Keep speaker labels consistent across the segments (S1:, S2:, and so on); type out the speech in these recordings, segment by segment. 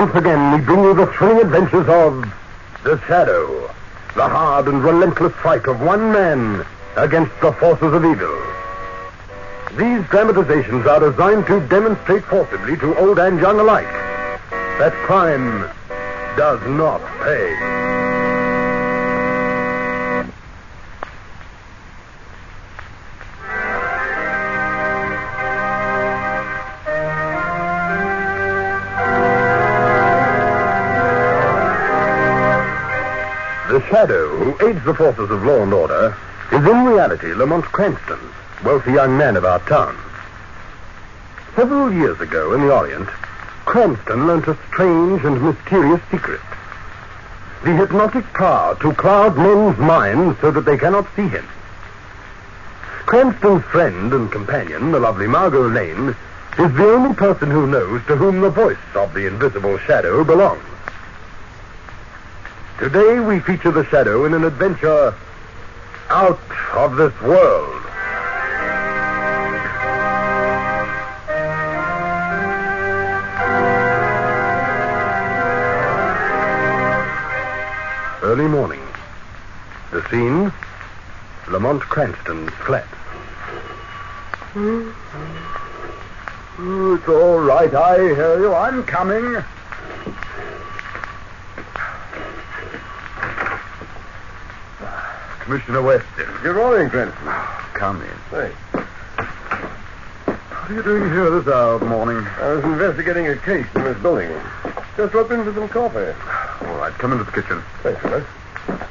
S1: once again we bring you the thrilling adventures of The Shadow, the hard and relentless fight of one man against the forces of evil. These dramatizations are designed to demonstrate forcibly to old and young alike that crime does not pay. The Shadow, who aids the forces of law and order, is in reality Lamont Cranston, wealthy young man of our town. Several years ago in the Orient, Cranston learnt a strange and mysterious secret. The hypnotic power to cloud men's minds so that they cannot see him. Cranston's friend and companion, the lovely Margot Lane, is the only person who knows to whom the voice of the invisible Shadow belongs. Today we feature the Shadow in an adventure out of this world. Early morning. The scene, Lamont Cranston's flat.
S2: It's all right, I hear you. I'm coming.
S1: Commissioner Weston.
S2: Good morning, Cranston.
S1: Come in.
S2: Thanks.
S1: What are you doing here this hour of the morning?
S2: I was investigating a case in this building. Just dropped in for some coffee.
S1: All right, come into the kitchen.
S2: Thanks, sir.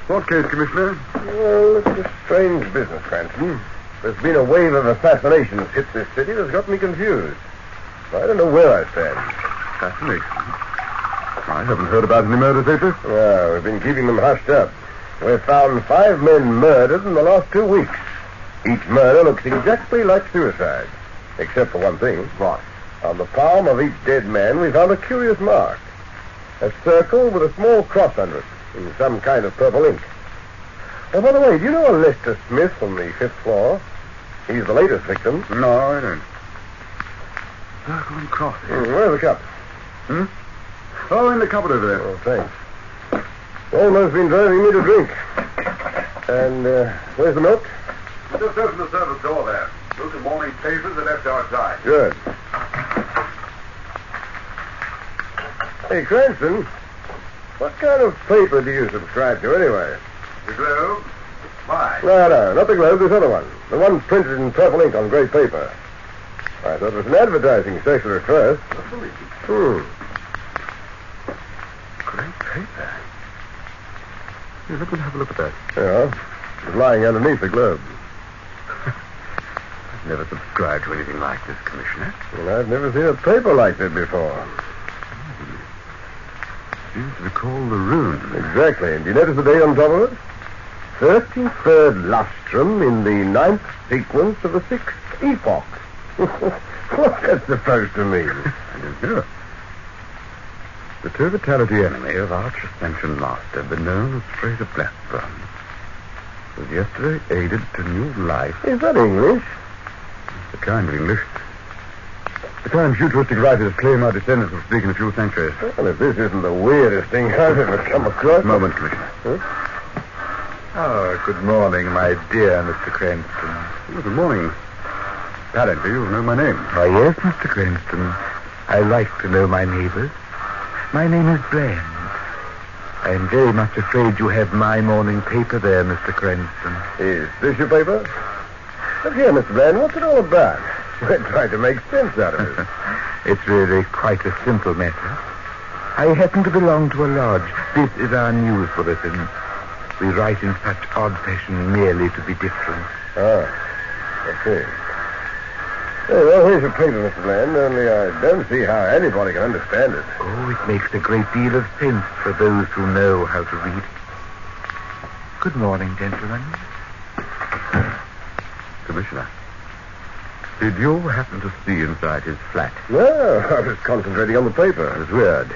S1: What case, Commissioner?
S2: Well, it's a strange business, Cranston. There's been a wave of assassinations hit this city that's got me confused. I don't know where I stand.
S1: Assassination? I haven't heard about any murders lately.
S2: Well, we've been keeping them hushed up. We've found 5 men murdered in the last 2 weeks. Each murder looks exactly like suicide. Except for one thing.
S1: What?
S2: On the palm of each dead man, we found a curious mark. A circle with a small cross under it, in some kind of purple ink. Oh, by the way, do you know a Lester Smith on the 5th floor? He's the latest victim.
S1: No, I don't. Circle and cross.
S2: Where's the cup?
S1: Oh, in the cupboard over there.
S2: Oh, thanks. Almost been driving me to drink. And, where's the milk?
S1: Just open the service door there. Look at morning papers are left outside.
S2: Good. Hey, Cranston, what kind of paper do you subscribe to anyway?
S1: The Globe? Why?
S2: No, not the Globe, this other one. The one printed in purple ink on grey paper. I thought it was an advertising circular at first.
S1: Grey paper? Here, let me have a look at that.
S2: Yeah, it's lying underneath the Globe.
S1: I've never subscribed to anything like this, Commissioner.
S2: Well, I've never seen a paper like that before.
S1: Seems to be called the Rune.
S2: Exactly. And do you notice the date on top of it? 33rd lustrum in the 9th sequence of the 6th epoch. What's that supposed to mean?
S1: I don't know. The turbitality enemy of Arch Ascension Master, the known as Fraser Blackburn, was yesterday aided to new life.
S2: Is that English?
S1: The kind of English. The kind futuristic writers claim our descendants will speak in a few centuries.
S2: Well, if this isn't the weirdest thing I've ever come across.
S1: Moment, Commissioner.
S2: Oh, good morning, my dear Mr. Cranston.
S1: Good morning. Apparently you know my name.
S3: Oh, yes, Mr. Cranston. I like to know my neighbors. My name is Bland. I am very much afraid you have my morning paper there, Mr. Cranston.
S2: Is this your paper? Look here, Mr. Bland, what's it all about? We're trying to make sense out of it.
S3: It's really quite a simple matter. I happen to belong to a lodge. This is our news bulletin. We write in such odd fashion merely to be different.
S2: I see. Hey, well, here's your paper, Mr. Bland, only I don't see how anybody can understand it.
S3: Oh, it makes a great deal of sense for those who know how to read. Good morning, gentlemen.
S1: Commissioner, did you happen to see inside his flat?
S2: No, I was concentrating on the paper.
S1: It was weird.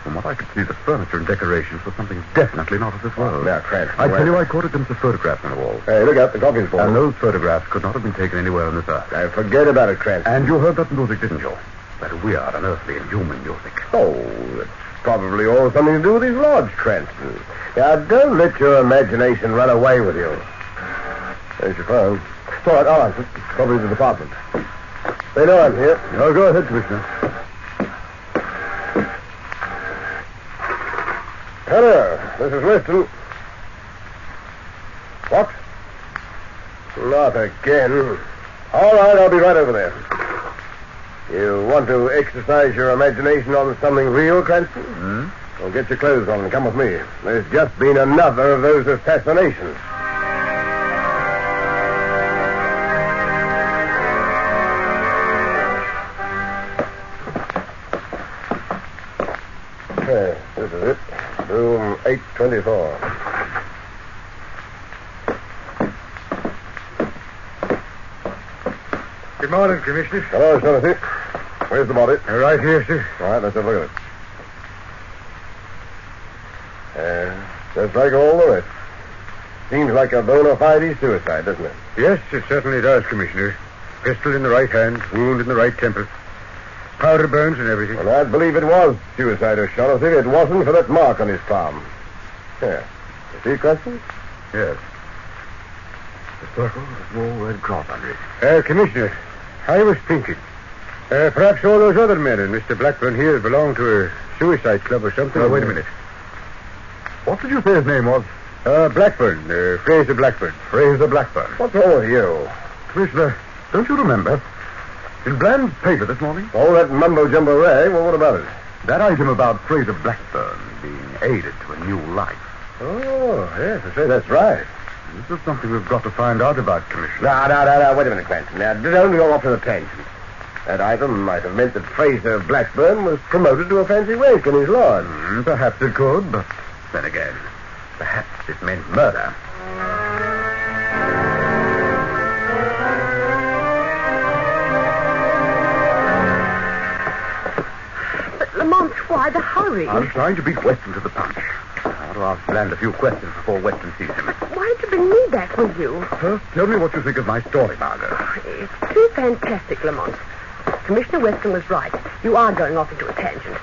S1: From what I could see, the furniture and decorations were something definitely not of this world.
S2: Now, Cranston,
S1: I tell you, I caught a glimpse of photographs on the wall.
S2: Hey, look out, the coffee's boiling.
S1: And those photographs could not have been taken anywhere on this earth.
S2: Now, forget about it, Cranston.
S1: And you heard that music, didn't you?
S3: That weird, unearthly, inhuman music.
S2: Oh, it's probably all something to do with his lodge, Cranston. Now, don't let your imagination run away with you. There's your phone. It's all right, I'll answer. Probably the department. They know I'm here.
S3: Oh, go ahead, Commissioner.
S2: Hello, this is Weston. What? Not again. All right, I'll be right over there. You want to exercise your imagination on something real, Cranston? Well, get your clothes on and come with me. There's just been another of those assassinations. Okay, this is it. Room 824.
S3: Good morning, Commissioner.
S2: Hello, Shaughnessy. Where's the body?
S3: Right here, sir.
S2: All right, let's have a look at it. Just like all the rest. Seems like a bona fide suicide, doesn't it?
S3: Yes, it certainly does, Commissioner. Pistol in the right hand, wound in the right temple. Powder burns and everything.
S2: Well, I'd believe it was suicide, O'Shaughnessy, if it wasn't for that mark on his palm. Here. You see, Cranston?
S3: Yes. The circle with a small red cross under it. Commissioner, I was thinking. Perhaps all those other men and Mr. Blackburn here belong to a suicide club or something.
S2: Oh, wait a minute.
S3: What did you say his name was? Blackburn. Fraser Blackburn.
S2: Fraser Blackburn. What's wrong with you?
S3: Commissioner, don't you remember? In Bland's paper this morning?
S2: Oh, that mumbo-jumbo rag? Well, what about it?
S3: That item about Fraser Blackburn being aided to a new life.
S2: Oh, yes, I say that's right.
S3: This is something we've got to find out about, Commissioner.
S2: No, wait a minute, Cranston. Now, don't go off on a tangent. That item might have meant that Fraser Blackburn was promoted to a fancy rank in his lodge.
S3: Perhaps it could, but then again, perhaps it meant murder.
S4: But, Lamont, why the hurry?
S3: I'm trying to beat Weston to the punch. I want to ask Bland a few questions before Weston sees him.
S4: Why did you bring me back with you?
S3: First, tell me what you think of my story, Margot.
S4: It's too fantastic, Lamont. Commissioner Weston was right. You are going off into a tangent.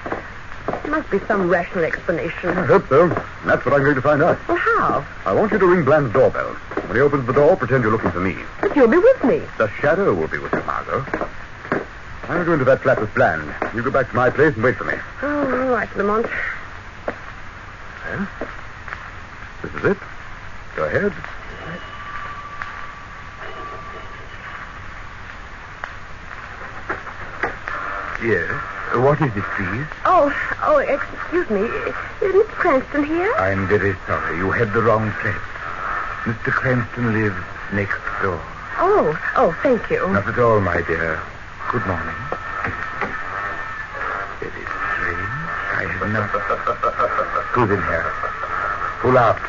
S4: There must be some rational explanation.
S3: I hope so. And that's what I'm going to find out.
S4: Well, how?
S3: I want you to ring Bland's doorbell. When he opens the door, pretend you're looking for me.
S4: But you'll be with me.
S3: The shadow will be with you, Margot. I'll go into that flat with Bland. You go back to my place and wait for me.
S4: Oh, all right, Lamont.
S3: Well, this is it. Go ahead. Yes. What is it, please?
S4: Oh, excuse me. Is Mr. Cranston here?
S3: I'm very sorry. You had the wrong place. Mr. Cranston lives next door.
S4: Oh, thank you.
S3: Not at all, my dear. Good morning. Very strange. I have not... Who's in here? Pull out.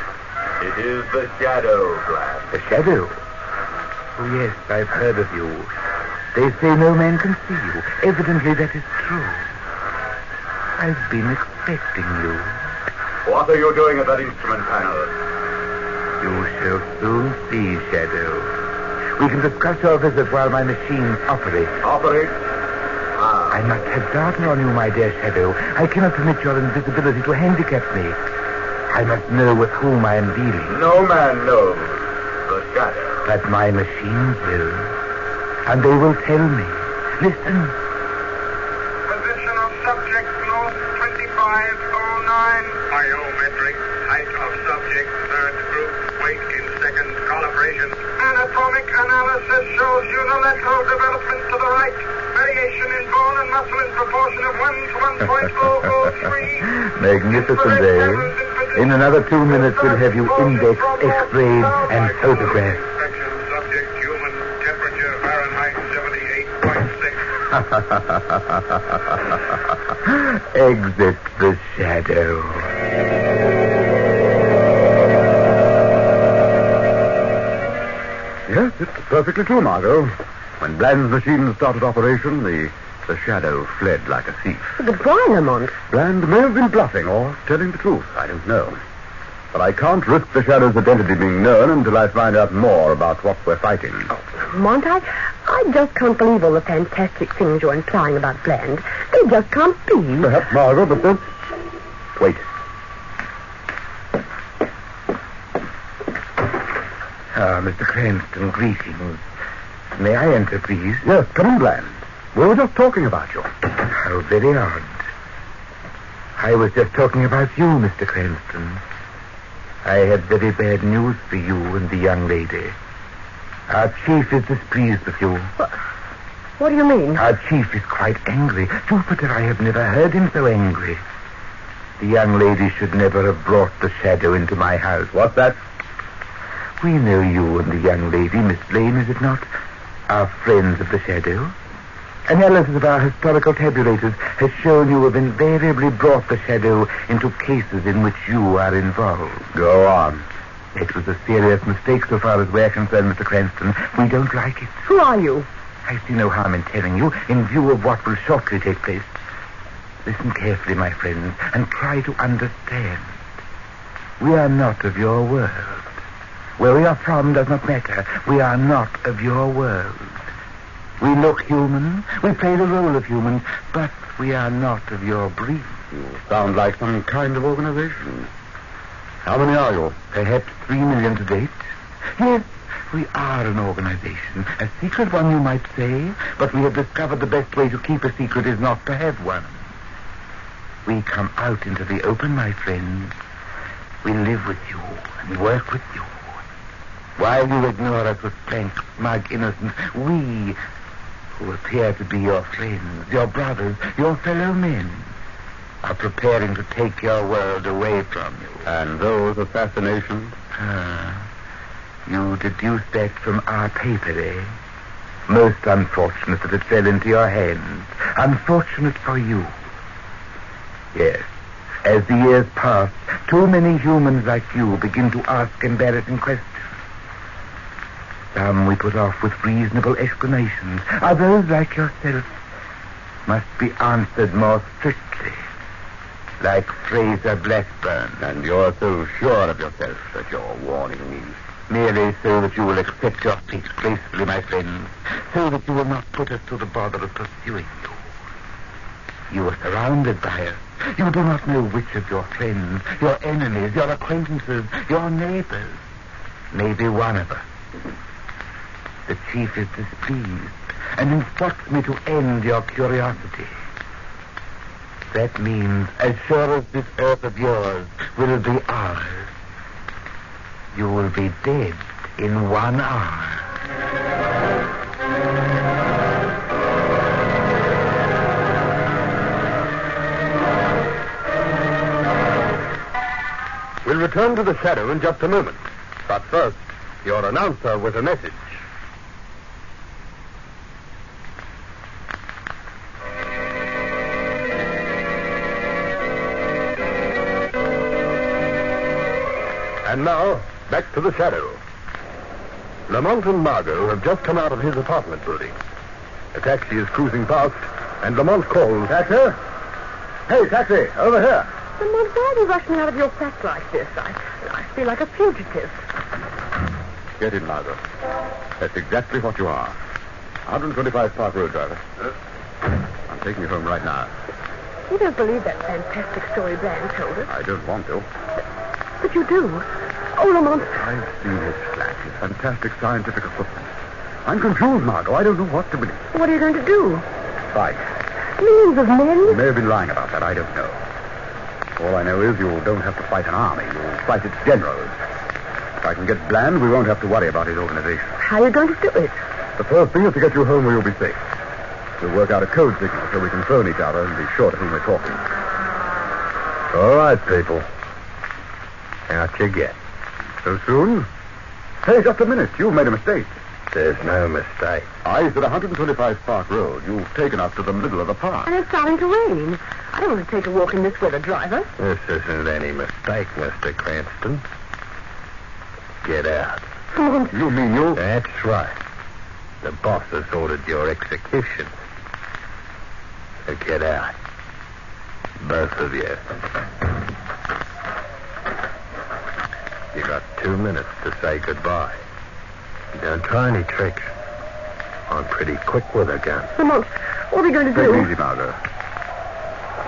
S1: It is the shadow, Bland.
S3: The shadow? Oh, yes, I've heard of you. They say no man can see you. Evidently, that is true. I've been expecting you.
S1: What are you doing at that instrument panel?
S3: You shall soon see, Shadow. We can discuss your visit while my machines operate.
S1: Operate?
S3: I must have data on you, my dear Shadow. I cannot permit your invisibility to handicap me. I must know with whom I am dealing.
S1: No man knows the shadow.
S3: But my machines will. And they will tell me. Listen.
S5: Position of subject north 2509. Biometric. Height of subject third group. Weight in seconds. Calibration. Anatomic analysis shows unilateral development to the right. Variation in bone and muscle in proportion of 1 to 1.003.
S3: Magnificent, eh? In another 2 minutes, we'll have you indexed, x-rayed, and photographed.
S5: Subject human. Temperature Fahrenheit 78.6.
S3: Exit the shadow. Yes, it's perfectly true, Margot. When Bland's machine started operation, the shadow fled like a thief.
S4: But why, Lamont?
S3: Bland may have been bluffing or telling the truth. I don't know. But I can't risk the Shadow's identity being known until I find out more about what we're fighting.
S4: Lamont, I just can't believe all the fantastic things you're implying about Bland. They just can't be.
S3: Perhaps, Margot, but then... Wait.
S6: Mr. Cranston, greetings. May I enter, please?
S3: Yes, come in, Bland. We were just talking about you.
S6: How very odd. I was just talking about you, Mr. Cranston. I had very bad news for you and the young lady. Our chief is displeased with you.
S4: What do you mean?
S6: Our chief is quite angry. Jupiter, I have never heard him so angry. The young lady should never have brought the Shadow into my house.
S3: What's that?
S6: We know you and the young lady, Miss Blaine, is it not? Are friends of the Shadow. Analysis of our historical tabulators has shown you have invariably brought the Shadow into cases in which you are involved.
S3: Go on.
S6: It was a serious mistake so far as we're concerned, Mr. Cranston. We don't like it.
S4: Who are you?
S6: I see no harm in telling you in view of what will shortly take place. Listen carefully, my friends, and try to understand. We are not of your world. Where we are from does not matter. We are not of your world. We look human. We play the role of human. But we are not of your breed.
S3: You sound like some kind of organization. How many are you?
S6: Perhaps 3 million to date. Yes, we are an organization. A secret one, you might say. But we have discovered the best way to keep a secret is not to have one. We come out into the open, my friends. We live with you and work with you. While you ignore us with frank, smug innocence, we, who appear to be your friends, your brothers, your fellow men, are preparing to take your world away from you.
S3: And those assassinations?
S6: You deduce that from our paper, eh? Most unfortunate that it fell into your hands. Unfortunate for you. Yes. As the years pass, too many humans like you begin to ask embarrassing questions. Some we put off with reasonable explanations. Others, like yourself, must be answered more strictly. Like Fraser Blackburn.
S3: And you're so sure of yourself that you're warning me.
S6: Merely so that you will accept your fate gracefully, my friends. So that you will not put us to the bother of pursuing you. You are surrounded by us. You do not know which of your friends, your enemies, your acquaintances, your neighbors may be one of us. The chief is displeased and instructs me to end your curiosity. That means, as sure as this earth of yours will be ours, you will be dead in 1 hour.
S1: We'll return to the Shadow in just a moment. But first, your announcer with a message. And now, back to the Shadow. Lamont and Margot have just come out of his apartment building. A taxi is cruising past, and Lamont calls,
S2: Taxi? Hey, taxi, over here.
S4: Lamont, why are you rushing out of your flat like this? I feel like a fugitive.
S3: Get in, Margot. That's exactly what you are. 125 Park Road, driver. I'm taking you home right now.
S4: You don't believe that fantastic story Bland told us?
S3: I don't want to.
S4: But you do. Oh, Lamont.
S3: I've seen his flat, his fantastic scientific equipment. I'm confused, Margot. I don't know what to believe.
S4: What are you going to do?
S3: Fight.
S4: Millions of men?
S3: You may have been lying about that. I don't know. All I know is you don't have to fight an army. You'll fight its generals. If I can get Bland, we won't have to worry about his organization.
S4: How are you going to do it?
S3: The first thing is to get you home where you'll be safe. We'll work out a code signal so we can phone each other and be sure to whom we're talking.
S1: all right, people. Out you get.
S3: So soon? Hey, just a minute. You've made a mistake.
S1: There's no mistake.
S3: I said 125 Park Road. You've taken us to the middle of the park.
S4: And it's starting to rain. I don't want to take a walk in this weather, driver.
S1: This isn't any mistake, Mr. Cranston. Get out.
S4: Lamont.
S3: You mean you?
S1: That's right. The boss has ordered your execution. So get out. Both of you. You got 2 minutes to say goodbye. Don't try any tricks. I'm pretty quick with a gun.
S4: Lamont, what are we going to do?
S1: Take it easy, Margot.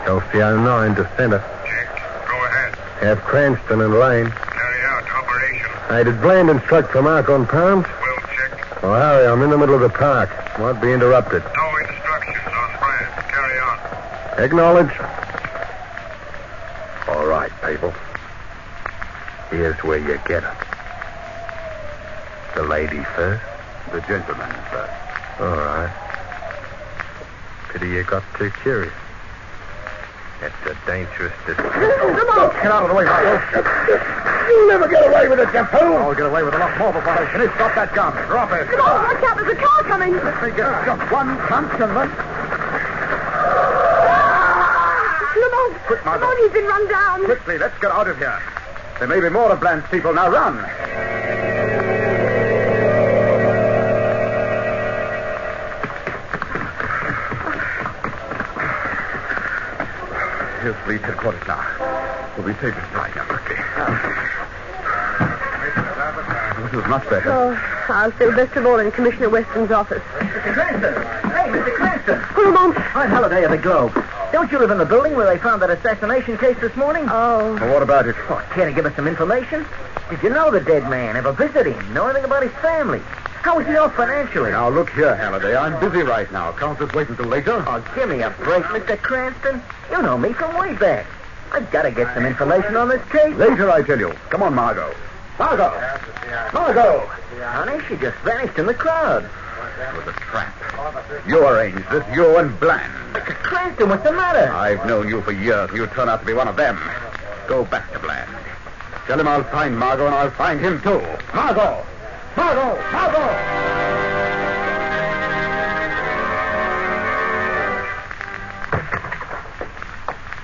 S1: LCO9 to center.
S5: Check. Go ahead.
S1: Have Cranston and Lane.
S5: Carry out operation.
S1: Hey, did Bland instruct for mark on Palms?
S5: We'll check.
S1: Oh, Harry, I'm in the middle of the park. Won't be interrupted.
S5: No instructions on Brand. Carry on.
S1: Acknowledge. All right, people. Here's where you get it. The lady first?
S3: The gentleman first.
S1: All right. Pity you got too curious. That's a dangerous decision.
S4: Lamont!
S3: Get out of the way, Margot.
S2: You'll never get away with it, you fool.
S3: I'll get away with a lot more before I finish. Stop that gun. Drop it.
S4: Lamont, watch out, there's a car coming.
S3: Let me get just one punch and then...
S4: Lamont!
S3: Quick, Margot.
S4: Lamont, he's been run down.
S3: Quickly, let's get out of here. There may be more of Bland's people. Now run. Here's police headquarters now. We'll be safe inside now, quickly. This is much better.
S4: Oh, I'll stay best of all in Commissioner Weston's office.
S7: Mr. Cranston! Hey, Mr. Cranston!
S4: Oh, Lamont.
S7: I'm Halliday of the Globe. Don't you live in the building where they found that assassination case this morning?
S4: Oh.
S3: Well, what about it?
S7: Oh, can't you give us some information? Did you know the dead man? Ever visit him? Know anything about his family? How is he off financially?
S3: Now, look here, Halliday. I'm busy right now. Can't just wait until later.
S7: Oh, give me a break, Mr. Cranston. You know me from way back. I've got to get some information on this case.
S3: Later, I tell you. Come on, Margot. Margot! Margot!
S7: Honey, she just vanished in the crowd.
S3: It was a trap. You arranged this, you and Bland.
S7: Mr. Cranston, what's the matter?
S3: I've known you for years, and you turn out to be one of them. Go back to Bland. Tell him I'll find Margot, and I'll find him, too. Margot! Margot! Margot!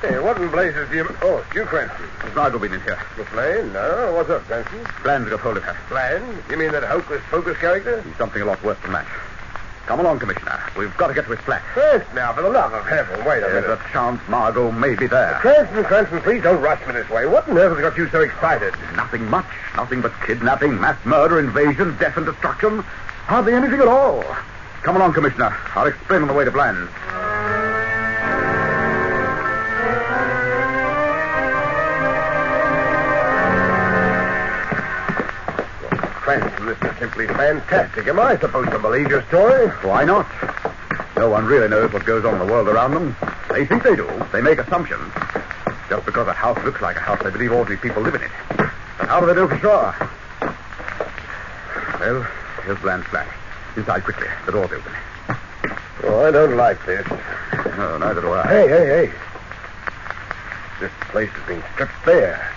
S2: Hey, what in blazes do you... Oh, it's you, Cranston.
S3: Has Margot been in here?
S2: Miss Lane? No. What's up, Cranston?
S3: Bland's got hold of her.
S2: Bland? You mean that hocus-pocus character?
S3: He's something a lot worse than that. Come along, Commissioner. We've got to get to his flat.
S2: First, now, for the love of heaven, wait a
S3: There's
S2: minute.
S3: a chance Margot may be there.
S2: Cranston, please don't rush me this way. What on earth has got you so excited?
S3: Nothing much. Nothing but kidnapping, mass murder, invasion, death and destruction. Hardly anything at all. Come along, Commissioner. I'll explain on the way to Bland.
S2: Cranston, this is simply fantastic. Am I supposed to believe your story?
S3: Why not? No one really knows what goes on in the world around them. They think they do. They make assumptions. Just because a house looks like a house, they believe ordinary people live in it. But how do they know for sure? Well, here's Bland's flat. Inside quickly. The door's open.
S2: Oh, I don't like this.
S3: No, neither do I.
S2: Hey. This place has been stripped bare.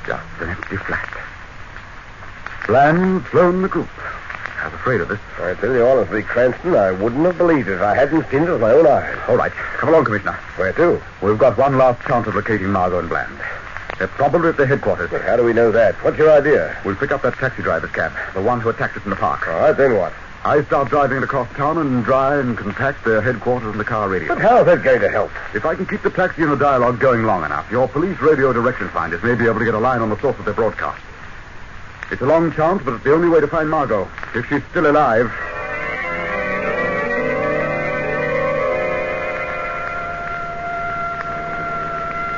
S3: Just an empty flat. Bland flown the coop. I was afraid of this.
S2: I tell you honestly, Cranston, I wouldn't have believed it if I hadn't seen it with my own eyes.
S3: All right. Come along, Commissioner.
S2: Where to?
S3: We've got one last chance of locating Margot and Bland. They're probably at their headquarters.
S2: But how do we know that? What's your idea?
S3: We'll pick up that taxi driver's cab, the one who attacked us in the park.
S2: All right, then what?
S3: I start driving it across town and try and contact their headquarters in the car radio.
S2: But how's that going to help?
S3: If I can keep the taxi and the dialogue going long enough, your police radio direction finders may be able to get a line on the source of their broadcast. It's a long chance, but it's the only way to find Margot. If she's still alive.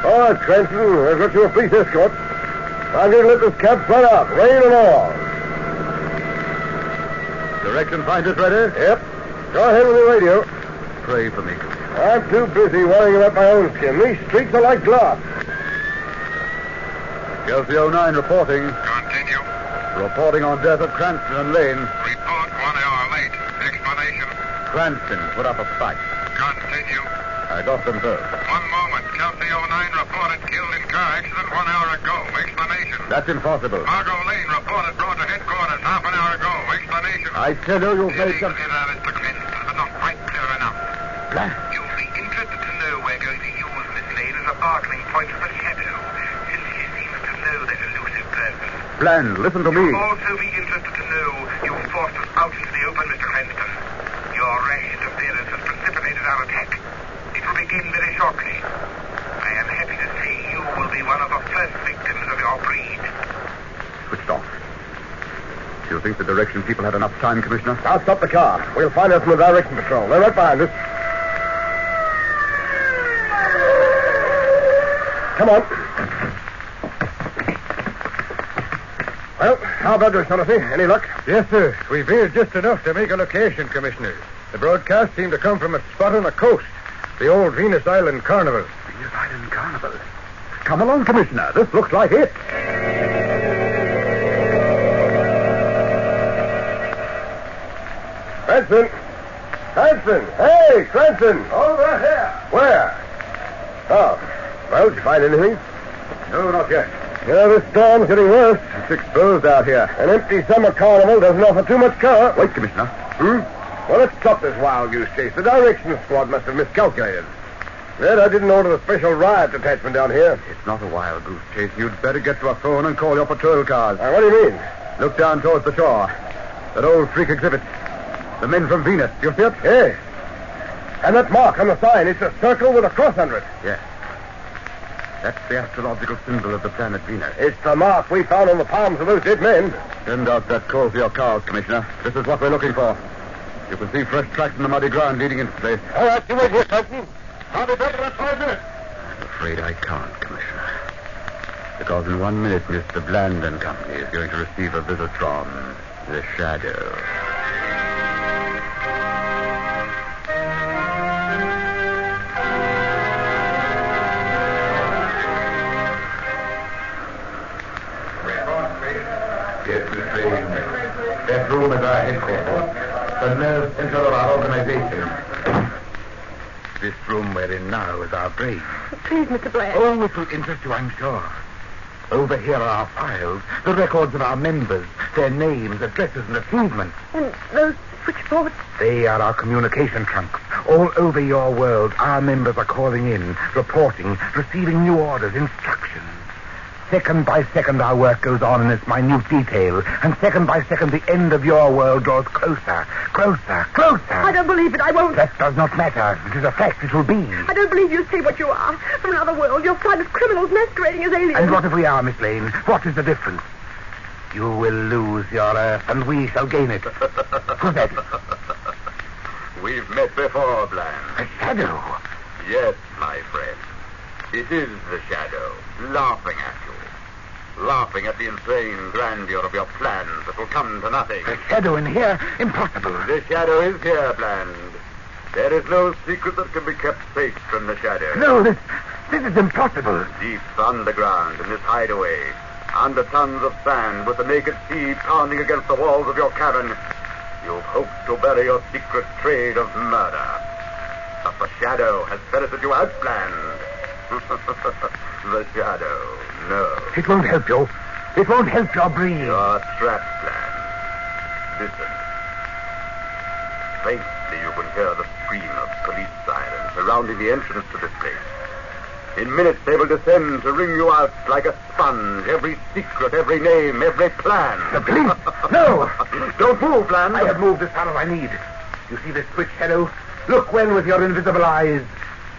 S2: All right, Cranston, I've got you a police escort. I'm going to let this cab fly out, rain and all.
S3: Direction finders ready?
S2: Yep. Go ahead with the radio.
S3: Pray for me.
S2: I'm too busy worrying about my own skin. These streets are like glass.
S3: LCO9 reporting.
S5: Continue.
S3: Reporting on death of Cranston and Lane.
S5: Report 1 hour late. Explanation.
S3: Cranston put up a fight.
S5: Continue.
S3: I got them both.
S5: 1 moment. LCO9 reported killed in car accident 1 hour ago. Explanation.
S3: That's impossible.
S5: Margot Lane reported brought to headquarters half an hour ago. Explanation.
S3: I tell you, you've made some...
S5: Mr. Cranston, but not quite clear enough.
S3: Bland.
S5: You'll be interested to know we're going to use Miss Lane as a bargaining point for the shadow, since she seems to know that elusive person.
S3: Bland, listen to me.
S5: You'll also be interested to know you've forced us out into the open, Mr. Cranston. Your rash interference has precipitated our attack. It will begin very shortly. I am happy to say you will be one of the first victims of your breed.
S3: Switched off. Do you think the direction people had enough time, Commissioner?
S2: I'll stop the car. We'll find out from the direction patrol. They're right behind us. Come on. Well, how about this, Shaughnessy? Any luck?
S3: Yes, sir. We've veered just enough to make a location, Commissioner. The broadcast seemed to come from a spot on the coast. The old Venus Island Carnival.
S1: Venus Island Carnival. Come along, Commissioner. This looks like it.
S2: Cranston! Cranston! Hey, Cranston!
S3: Over here.
S2: Where? Oh. Well, did you find anything?
S3: No, not yet.
S2: Yeah, this storm's getting worse. It's exposed out here. An empty summer carnival doesn't offer too much cover.
S1: Wait, Commissioner.
S2: Well, let's stop this wild goose chase. The direction squad must have miscalculated. Yet I didn't order the special riot detachment down here.
S1: It's not a wild goose chase. You'd better get to a phone and call your patrol cars.
S2: What do you mean?
S1: Look down towards the shore. That old freak exhibit. The men from Venus. You see it?
S2: Yes. And that mark on the sign, it's a circle with a cross under it.
S1: Yes. That's the astrological symbol of the planet Venus.
S2: It's the mark we found on the palms of those dead men.
S1: Send out that call for your cars, Commissioner. This is what we're looking for. You can see fresh tracks in the muddy ground leading into the place.
S2: All right, you wait here, Cranston. I'll be back in 5 minutes.
S1: I'm afraid I can't, Commissioner. Because in 1 minute, Mr. Bland and Company is going to receive a visit from the Shadow.
S6: Yes, Miss Lane. That room is our headquarters. The nerve center of our organization. This room we're in now is our brain.
S4: Please, Mr. Blair.
S6: Oh, it will interest you, I'm sure. Over here are our files, the records of our members, their names, addresses, and achievements.
S4: And those switchboards?
S6: They are our communication trunks. All over your world, our members are calling in, reporting, receiving new orders, instructions. Second by second, our work goes on in its minute detail, and second by second, the end of your world draws closer, closer, closer.
S4: I don't believe it. I won't.
S6: That does not matter. It is a fact. It will be.
S4: I don't believe you say what you are. From another world, you're private criminals masquerading as aliens.
S6: And what if we are, Miss Lane? What is the difference? You will lose your Earth, and we shall gain it. Who's that?
S1: We've met before, Bland.
S6: A shadow.
S1: Yes, my friend. It is the Shadow, laughing at you. Laughing at the insane grandeur of your plans that will come to nothing.
S6: A shadow in here? Impossible.
S1: The Shadow is here, Bland. There is no secret that can be kept safe from the Shadow.
S6: No, this is impossible.
S1: Deep underground in this hideaway, under tons of sand with the naked sea pounding against the walls of your cabin, you've hoped to bury your secret trade of murder. But the Shadow has ferreted you out, Bland. The Shadow, no.
S6: It won't help you. It won't help your breed.
S1: You're trapped, Bland. Listen. Faintly you can hear the scream of police sirens surrounding the entrance to this place. In minutes they will descend to wring you out like a sponge, every secret, every name, every plan.
S6: The police? No!
S1: Don't move, Bland.
S6: I have moved as far as I need. You see this switch, Shadow? Look well with your invisible eyes.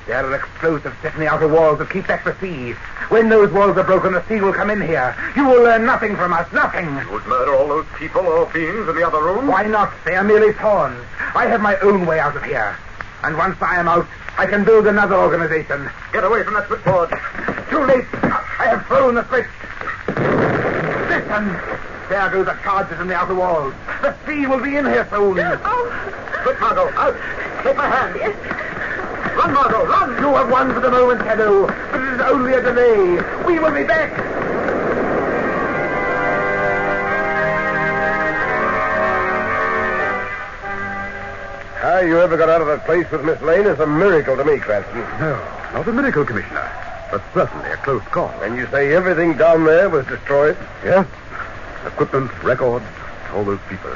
S6: There are explosives set in the outer walls that keep back the sea. When those walls are broken, the sea will come in here. You will learn nothing from us, nothing.
S1: You would murder all those people or beings in the other room?
S6: Why not? They are merely pawns. I have my own way out of here. And once I am out, I can build another organization.
S1: Get away from that switchboard.
S6: Too late. I have thrown the switch. Listen. There go the charges in the outer walls. The sea will be in here soon.
S4: Oh.
S1: Quick, Margot, out. Take my hand.
S4: Yes.
S1: Run, Margot, run.
S6: You have won for the moment, Shadow, but it is only a delay. We will be back.
S2: How you ever got out of that place with Miss Lane is a miracle to me, Cranston.
S1: No, not a miracle, Commissioner, but certainly a close call.
S2: And you say everything down there was destroyed?
S1: Yes. Equipment, records, all those people.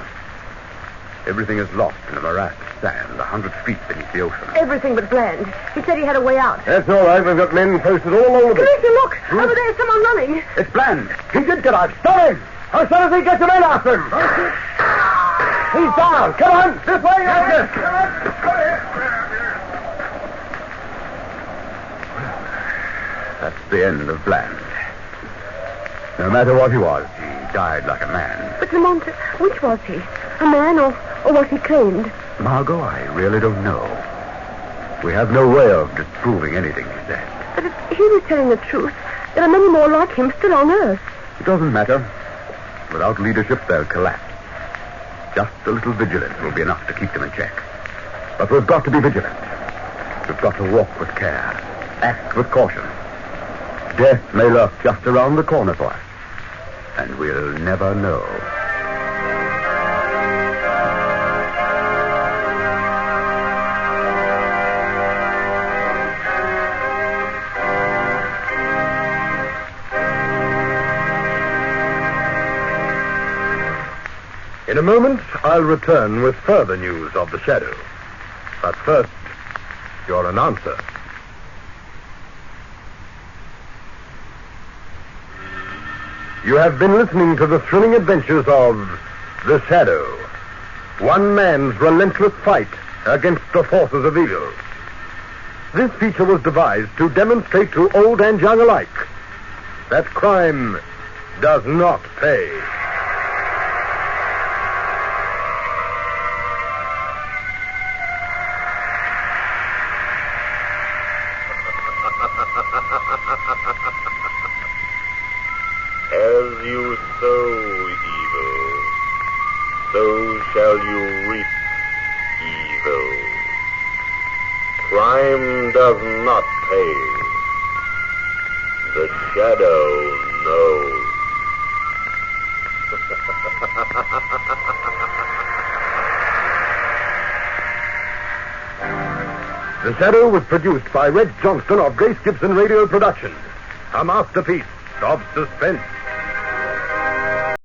S1: Everything is lost in a morass of sand 100 feet beneath the ocean.
S4: Everything but Bland. He said he had a way out.
S2: That's all right. We've got men posted all over the...
S4: Commissioner, look! Over there's someone running.
S1: It's Bland.
S2: He did get out. Stop him! As soon as he gets him in after him. He's down. Come on. This way. Yes, come on.
S1: That's
S3: the end of Bland. No matter what he was, he died like a man.
S4: But Lamont, which was he? A man or was he claimed?
S3: Margot, I really don't know. We have no way of disproving anything he said.
S4: But if he was telling the truth, there are many more like him still on Earth.
S3: It doesn't matter. Without leadership, they'll collapse. Just a little vigilance will be enough to keep them in check. But we've got to be vigilant. We've got to walk with care. Act with caution. Death may lurk just around the corner for us. And we'll never know.
S1: In a moment, I'll return with further news of the Shadow. But first, your announcer. You have been listening to the thrilling adventures of the Shadow, one man's relentless fight against the forces of evil. This feature was devised to demonstrate to old and young alike that crime does not pay.
S2: As you sow evil, so shall you reap evil. Crime does not pay. The Shadow knows.
S1: The Shadow was produced by Red Johnston of Grace Gibson Radio Productions, a masterpiece of suspense.